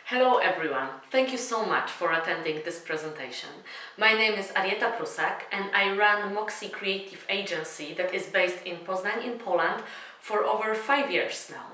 Hello everyone, thank you so much for attending this presentation. My name is Arieta Prusak and I run MOXIE creative agency that is based in Poznań in Poland for over 5 years now.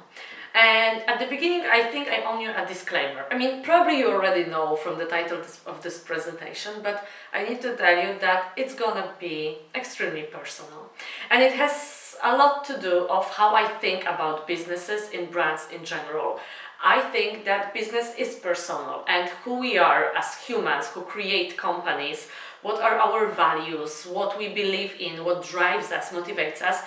And at the beginning I think I owe you a disclaimer. Probably you already know from the title of this presentation, but I need to tell you that it's gonna be extremely personal. And it has a lot to do of how I think about businesses and brands in general. I think that business is personal, and who we are as humans who create companies, what are our values, what we believe in, what drives us, motivates us,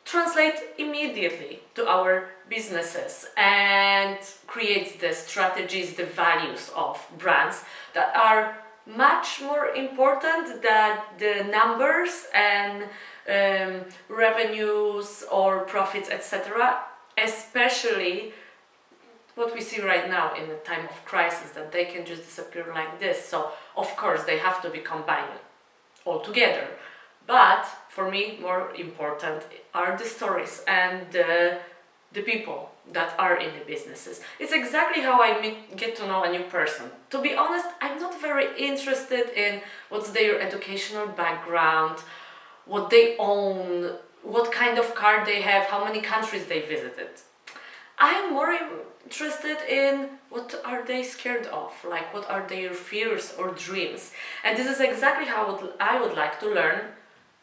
translate immediately to our businesses and creates the strategies, the values of brands that are much more important than the numbers and revenues or profits, etc. Especially what we see right now in the time of crisis, that they can just disappear like this. So of course they have to be combined all together. But for me, more important are the stories and the people that are in the businesses. It's exactly how I get to know a new person. To be honest, I'm not very interested in what's their educational background, what they own, what kind of car they have, how many countries they visited. I'm more interested in what are they scared of, like what are their fears or dreams. And this is exactly how I would like to learn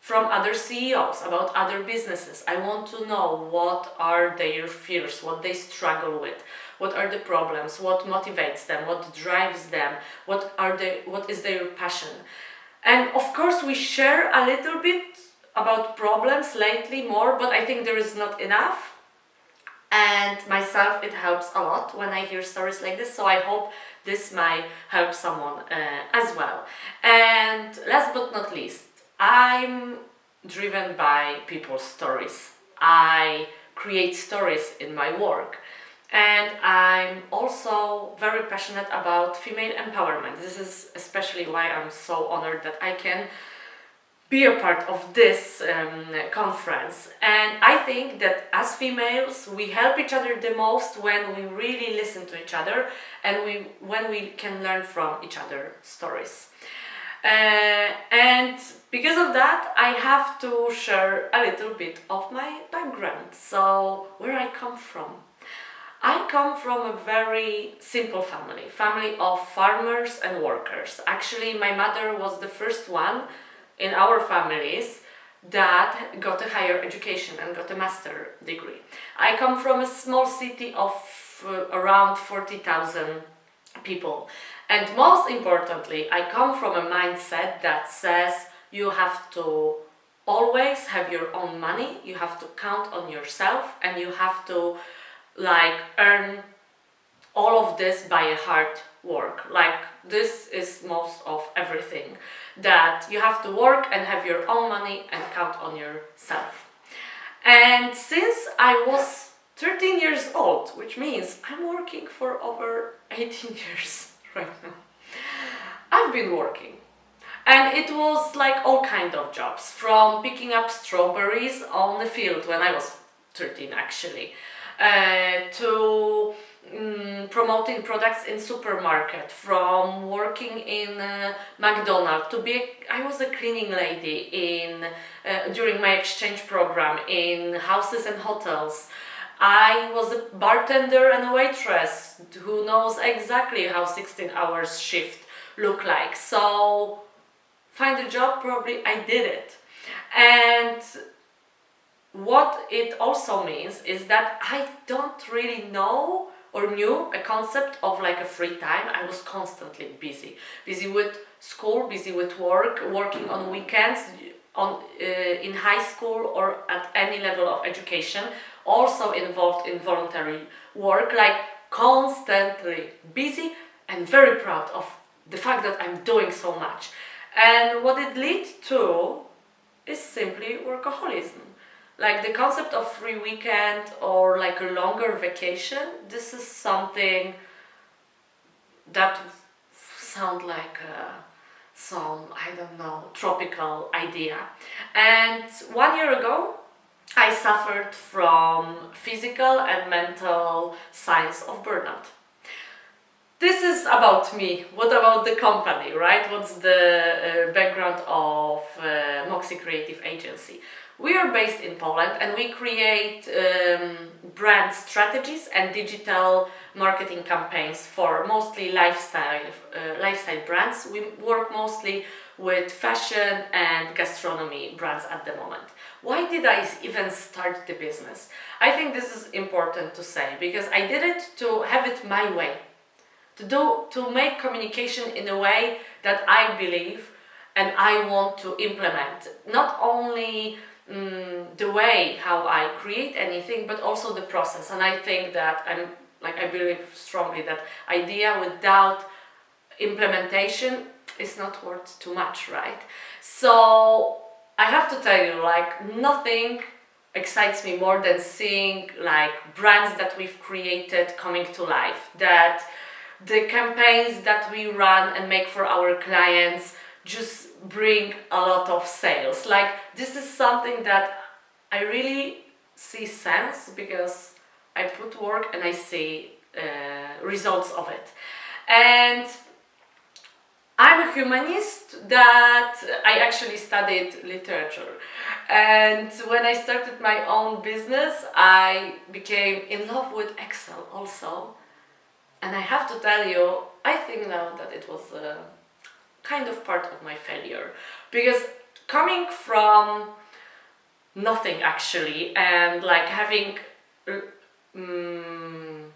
from other CEOs about other businesses. I want to know what are their fears, what they struggle with, what are the problems, what motivates them, what drives them, what is their passion. And of course we share a little bit about problems lately more, but I think there is not enough. And myself, it helps a lot when I hear stories like this, so I hope this might help someone as well. And last but not least, I'm driven by people's stories. I create stories in my work. And I'm also very passionate about female empowerment. This is especially why I'm so honored that I can be a part of this conference. And I think that as females we help each other the most when we really listen to each other and when we can learn from each other's stories. And because of that I have to share a little bit of my background, so where I come from. I come from a very simple family of farmers and workers. Actually, my mother was the first one in our families that got a higher education and got a master degree. I come from a small city of around 40,000 people. And most importantly, I come from a mindset that says you have to always have your own money, you have to count on yourself, and you have to earn all of this by hard work. This is most of everything, that you have to work and have your own money and count on yourself. And since I was 13 years old, which means I'm working for over 18 years right now, I've been working. And it was all kind of jobs, from picking up strawberries on the field when I was 13 actually, to promoting products in supermarket, from working in McDonald's I was a cleaning lady during my exchange program in houses and hotels. I was a bartender and a waitress who knows exactly how 16 hours shift look like. So find a job, probably I did it. And what it also means is that I don't really know or knew a concept of a free time. I was constantly busy with school, busy with work, working on weekends, in high school or at any level of education, also involved in voluntary work, constantly busy and very proud of the fact that I'm doing so much. And what it leads to is simply workaholism. The concept of free weekend or a longer vacation, this is something that sounds like some, I don't know, tropical idea. And 1 year ago, I suffered from physical and mental signs of burnout. this is about me. What about the company, right? What's the background of MOXIE Creative Agency? We are based in Poland and we create brand strategies and digital marketing campaigns for mostly lifestyle brands. We work mostly with fashion and gastronomy brands at the moment. Why did I even start the business? I think this is important to say because I did it to have it my way. To make communication in a way that I believe and I want to implement. Not only the way how I create anything, but also the process. And I think that I believe strongly that idea without implementation is not worth too much, right? So I have to tell you, nothing excites me more than seeing brands that we've created coming to life, that the campaigns that we run and make for our clients just bring a lot of sales. This is something that I really see sense because I put work and I see results of it. And I'm a humanist that I actually studied literature. And when I started my own business, I became in love with Excel also. And I have to tell you, I think now that it was kind of part of my failure. Because coming from nothing actually and having earned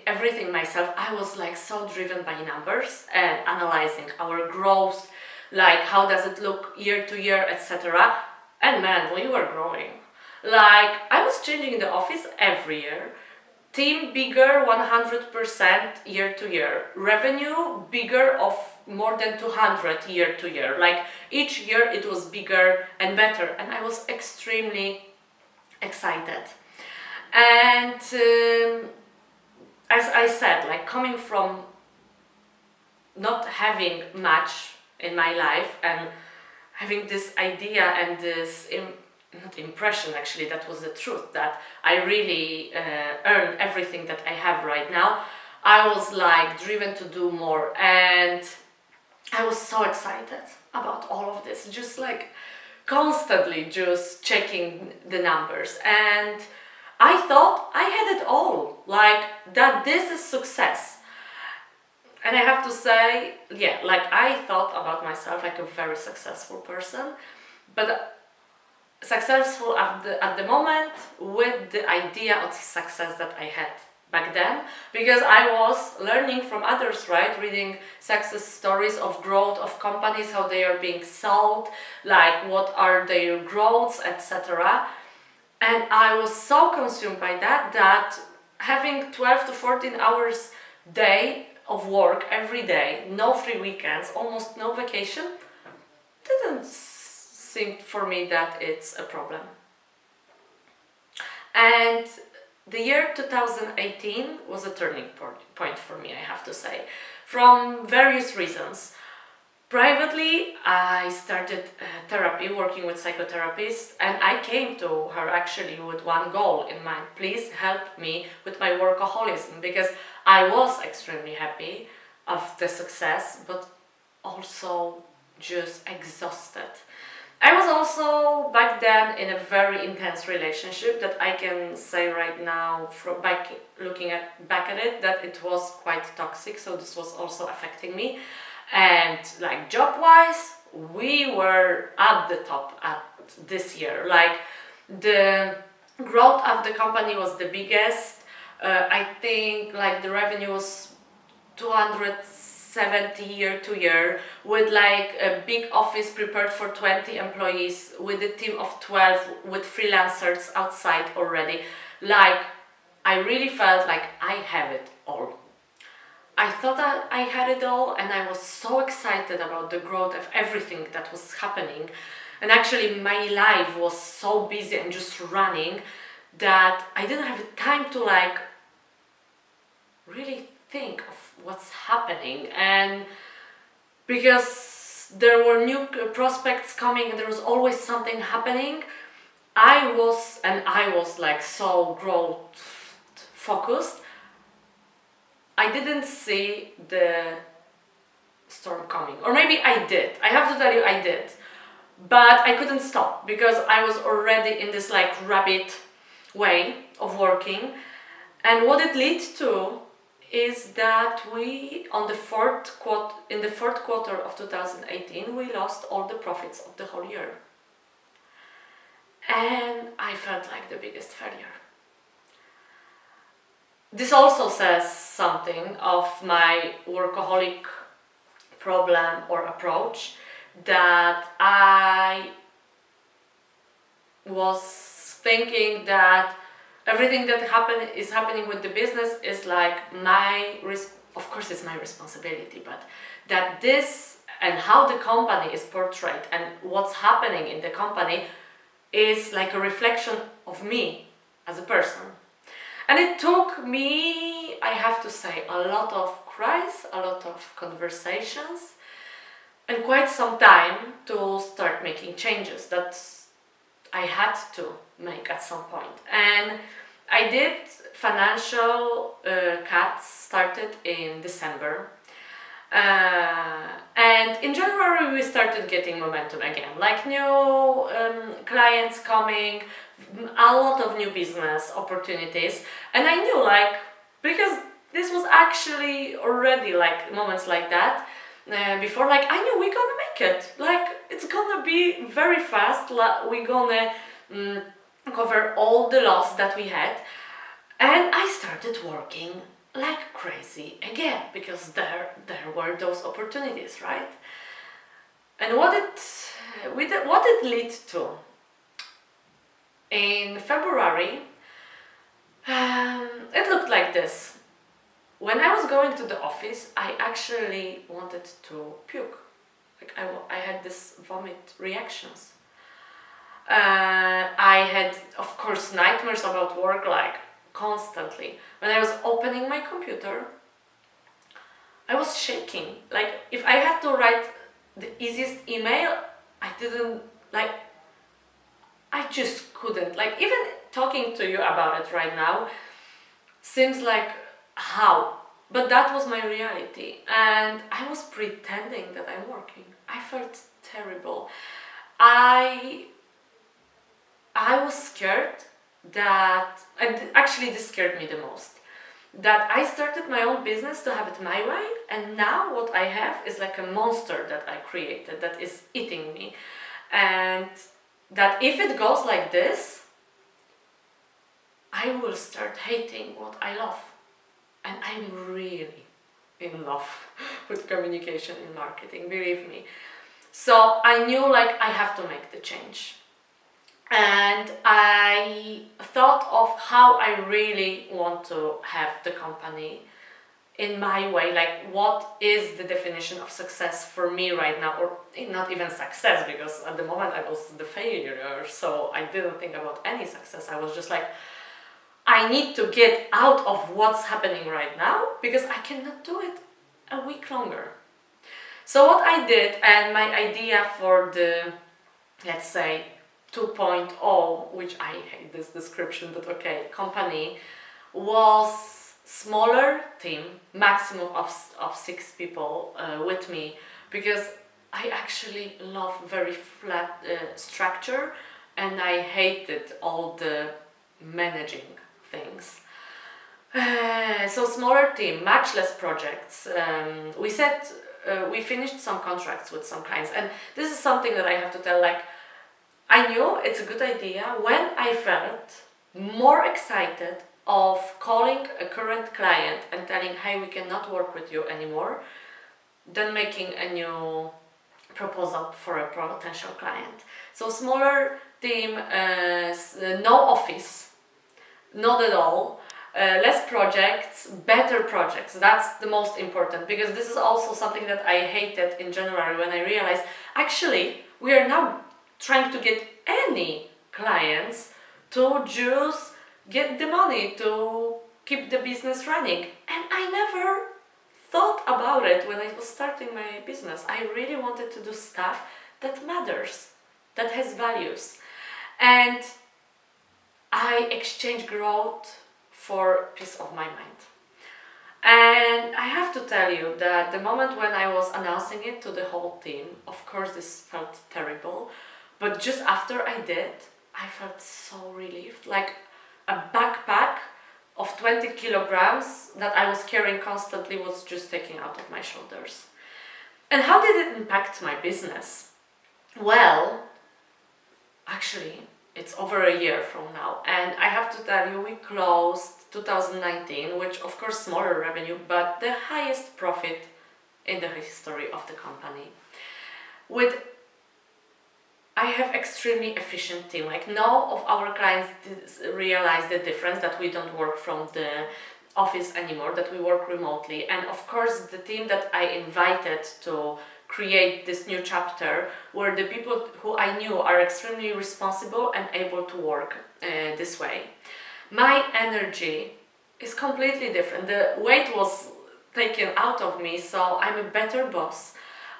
everything myself, I was so driven by numbers and analyzing our growth, how does it look year to year, etc. And man, we were growing. I was changing the office every year. Team bigger 100% year to year. Revenue bigger of more than 200 year to year. Each year it was bigger and better, and I was extremely excited. And as I said, coming from not having much in my life and having this idea and this not impression, actually, that was the truth, that I really earn everything that I have right now. I was driven to do more, and I was so excited about all of this, just constantly just checking the numbers, and I thought I had it all, that this is success. And I have to say, yeah, I thought about myself a very successful person, but successful at the moment with the idea of success that I had back then, because I was learning from others, right? Reading success stories of growth of companies, how they are being sold, what are their growths, etc. And I was so consumed by that having 12 to 14 hours day of work every day, no free weekends, almost no vacation, didn't seem for me that it's a problem. And the year 2018 was a turning point for me, I have to say, from various reasons. Privately, I started therapy, working with psychotherapists, and I came to her actually with one goal in mind: please help me with my workaholism, because I was extremely happy of the success, but also just exhausted. I was also back then in a very intense relationship that I can say right now, from looking back at it, that it was quite toxic, so this was also affecting me. And job-wise, we were at the top at this year. The growth of the company was the biggest. I think the revenue was 270 year to year, with a big office prepared for 20 employees, with a team of 12, with freelancers outside already. I really felt I have it all. I thought that I had it all, and I was so excited about the growth of everything that was happening. And actually my life was so busy and just running that I didn't have time to really think of what's happening. And because there were new prospects coming and there was always something happening, I was so growth focused. I didn't see the storm coming. Or maybe I did. I have to tell you, I did. But I couldn't stop because I was already in this like rabbit way of working. And what it leads to is that we, in the fourth quarter of 2018, we lost all the profits of the whole year. And I felt like the biggest failure. This also says something of my workaholic problem or approach, that I was thinking that everything that is happening with the business is like of course it's my responsibility, but that this and how the company is portrayed and what's happening in the company is like a reflection of me as a person. And it took me, I have to say, a lot of cries, a lot of conversations, and quite some time to start making changes that I had to make at some point. And I did financial cuts, started in December. And in January we started getting momentum again, like new clients coming, a lot of new business opportunities. And I knew, like, because this was actually already like moments like that before, like I knew we're gonna make it, like it's gonna be very fast, we're gonna cover all the loss that we had. And I started working like crazy again, because there were those opportunities, right? And what it led to in February, it looked like this. When I was going to the office, I actually wanted to puke. Like I had this vomit reactions. I had, of course, nightmares about work, like constantly. When I was opening my computer, I was shaking. Like if I had to write the easiest email, I just couldn't. Like even talking to you about it right now seems like how, but that was my reality, and I was pretending that I'm working. I felt terrible. I was scared that, and actually this scared me the most, that I started my own business to have it my way, and now what I have is like a monster that I created that is eating me, and that if it goes like this, I will start hating what I love. And I'm really in love with communication and marketing, believe me. So I knew, like, I have to make the change. And I thought of how I really want to have the company in my way, like what is the definition of success for me right now, or not even success, because at the moment I was the failure, so I didn't think about any success. I was just like, I need to get out of what's happening right now because I cannot do it a week longer. So what I did, and my idea for the, let's say, 2.0, which I hate this description, but okay, company, was smaller team, maximum of 6 people with me, because I actually love very flat structure, and I hated all the managing things. So smaller team, much less projects. We finished some contracts with some clients, and this is something that I have to tell, like, I knew it's a good idea when I felt more excited of calling a current client and telling, hey, we cannot work with you anymore, than making a new proposal for a potential client. So smaller team, no office, not at all, less projects, better projects. That's the most important, because this is also something that I hated in January when I realized, actually, we are now trying to get any clients to just get the money to keep the business running. And I never thought about it when I was starting my business. I really wanted to do stuff that matters, that has values. And I exchanged growth for peace of my mind. And I have to tell you that the moment when I was announcing it to the whole team, of course this felt terrible, but just after I did, I felt so relieved. Like a backpack of 20 kilograms that I was carrying constantly was just taken out of my shoulders. And how did it impact my business? Well, actually, it's over a year from now, and I have to tell you, we closed 2019, which of course smaller revenue, but the highest profit in the history of the company. I have extremely efficient team. Like, no of our clients realize the difference that we don't work from the office anymore, that we work remotely. And of course, the team that I invited to create this new chapter were the people who I knew are extremely responsible and able to work this way. My energy is completely different. The weight was taken out of me, so I'm a better boss.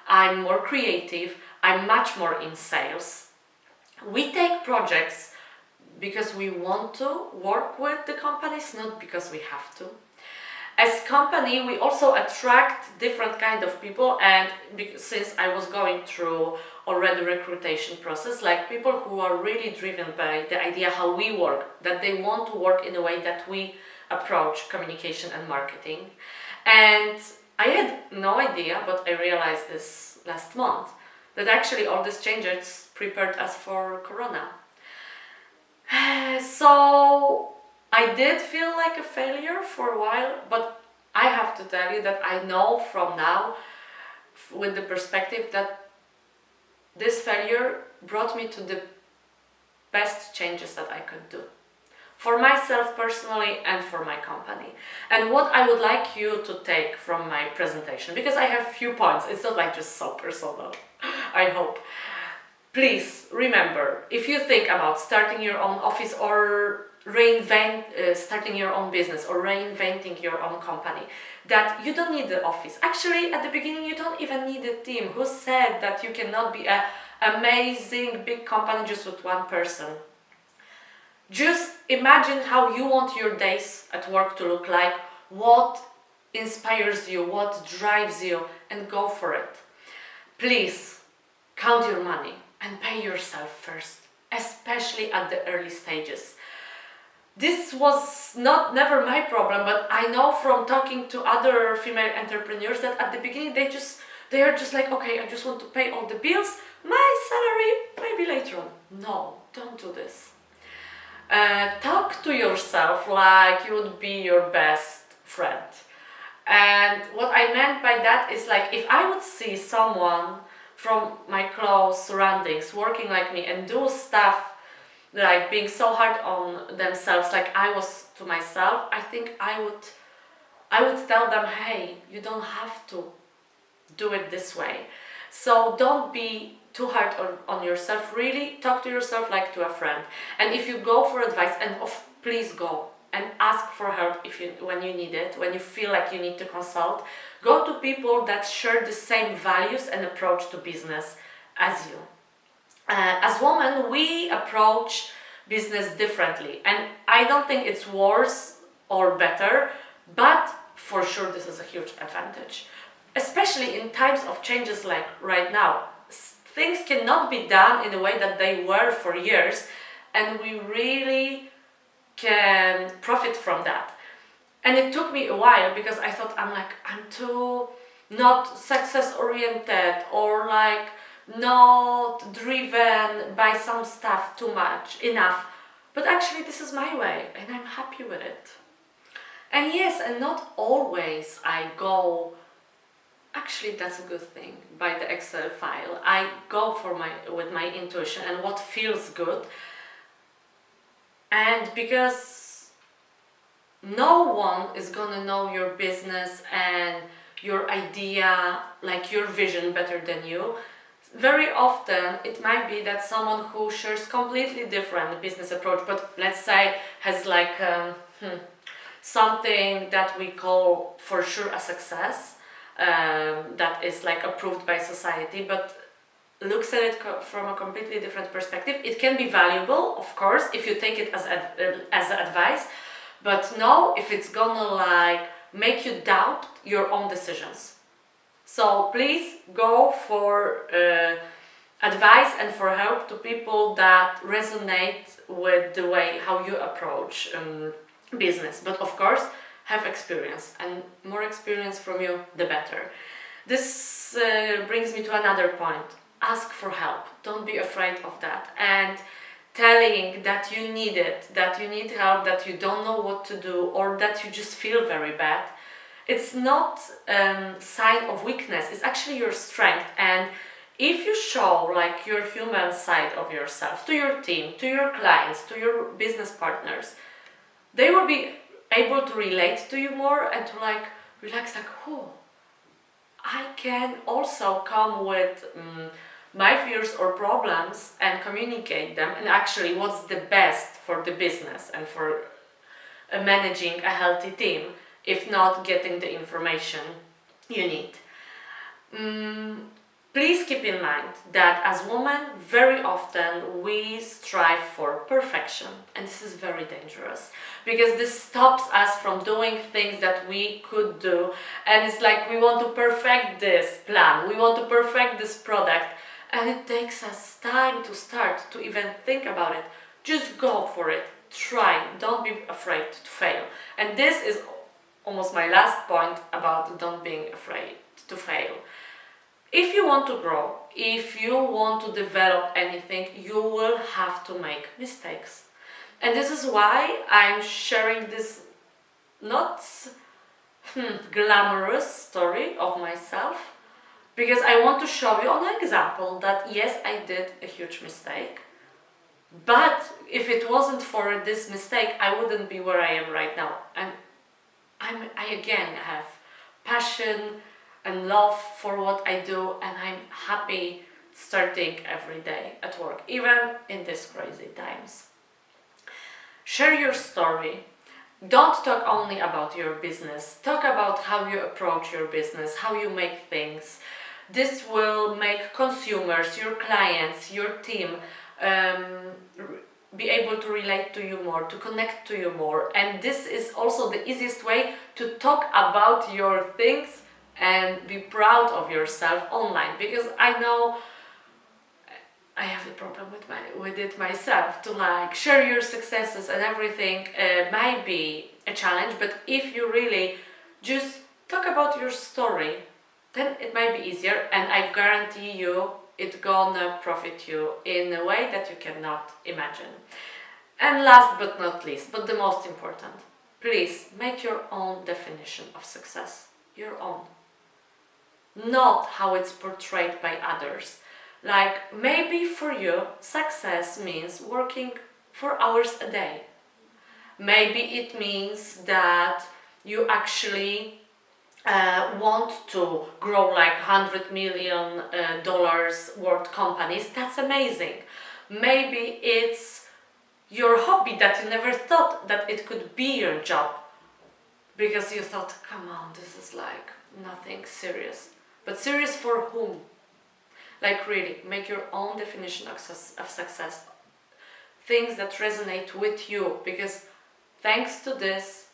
I'm more creative. I'm much more in sales. We take projects because we want to work with the companies, not because we have to. As company, we also attract different kind of people, and since I was going through already recruitation process, like people who are really driven by the idea how we work, that they want to work in a way that we approach communication and marketing. And I had no idea, but I realized this last month, that actually all these changes prepared us for Corona. So I did feel like a failure for a while, but I have to tell you that I know from now, with the perspective, that this failure brought me to the best changes that I could do. For myself personally and for my company. And what I would like you to take from my presentation, because I have few points, it's not like just so personal, I hope. Please remember, if you think about starting your own office or starting your own business or reinventing your own company, that you don't need the office. Actually, at the beginning, you don't even need a team. Who said that you cannot be an amazing big company just with one person? Just imagine how you want your days at work to look like, what inspires you, what drives you, and go for it. Please count your money and pay yourself first, especially at the early stages. This was never my problem, but I know from talking to other female entrepreneurs that at the beginning they are just like, okay, I just want to pay all the bills, my salary maybe later on. No, don't do this. Talk to yourself like you would be your best friend. And what I meant by that is, like, if I would see someone from my close surroundings working like me and do stuff like being so hard on themselves like I was to myself, I think I would tell them, hey, you don't have to do it this way. So don't be too hard on yourself. Really talk to yourself like to a friend. And if you go for advice, and please go and ask for help when you need it, when you feel like you need to consult, go to people that share the same values and approach to business as you. As women, we approach business differently, and I don't think it's worse or better, but for sure this is a huge advantage, especially in times of changes like right now. Things cannot be done in the way that they were for years, and we really can profit from that. And it took me a while because I thought I'm too not success oriented, or like not driven by some stuff too much enough. But actually this is my way and I'm happy with it. And yes, and not always I go, actually that's a good thing, by the Excel file. I go with my intuition and what feels good. And because no one is gonna know your business and your idea, like your vision, better than you. Very often it might be that someone who shares completely different business approach, but let's say has like something that we call for sure a success, that is like approved by society, but looks at it from a completely different perspective. It can be valuable, of course, if you take it as advice, but no, if it's gonna like make you doubt your own decisions. So please go for advice and for help to people that resonate with the way how you approach business. But of course, have experience, and more experience from you, the better. This brings me to another point. Ask for help. Don't be afraid of that. And telling that you need it, that you need help, that you don't know what to do, or that you just feel very bad, it's not sign of weakness. It's actually your strength. And if you show like your human side of yourself to your team, to your clients, to your business partners, they will be able to relate to you more and to like relax, like, oh, I can also come with my fears or problems and communicate them, and actually what's the best for the business and for managing a healthy team, if not getting the information you need. Please keep in mind that as women, very often we strive for perfection, and this is very dangerous because this stops us from doing things that we could do, and it's like we want to perfect this plan, we want to perfect this product, and it takes us time to start to even think about it. Just go for it, try, don't be afraid to fail. And this is almost my last point about don't being afraid to fail. If you want to grow, if you want to develop anything, you will have to make mistakes. And this is why I'm sharing this not glamorous story of myself, because I want to show you on an example that yes, I did a huge mistake, but if it wasn't for this mistake, I wouldn't be where I am right now. And I again have passion and love for what I do, and I'm happy starting every day at work, even in these crazy times. Share your story. Don't talk only about your business. Talk about how you approach your business, how you make things. This will make consumers, your clients, your team be able to relate to you more, to connect to you more. And this is also the easiest way to talk about your things and be proud of yourself online, because I know I have a problem with it myself, to like share your successes and everything might be a challenge, but if you really just talk about your story, then it might be easier, and I guarantee you it's gonna profit you in a way that you cannot imagine. And last but not least, but the most important, please make your own definition of success, your own. Not how it's portrayed by others. Like maybe for you, success means working 4 hours a day. Maybe it means that you actually want to grow like $100 million worth companies. That's amazing. Maybe it's your hobby that you never thought that it could be your job, because you thought, come on, this is like nothing serious. But serious for whom? Like really, make your own definition of success. Things that resonate with you, because thanks to this,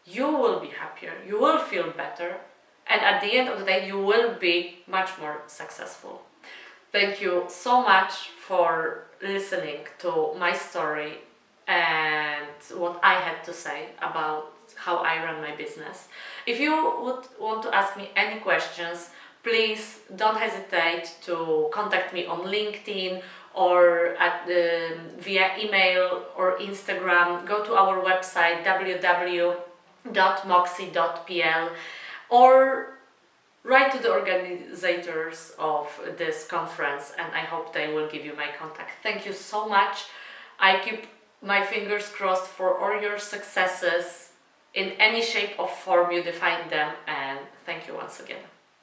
you will be happier, you will feel better, and at the end of the day, you will be much more successful. Thank you so much for listening to my story and what I had to say about how I run my business. If you would want to ask me any questions, please don't hesitate to contact me on LinkedIn or via email or Instagram. Go to our website www.moxie.pl or write to the organizers of this conference, and I hope they will give you my contact. Thank you so much. I keep my fingers crossed for all your successes in any shape or form you define them, and thank you once again.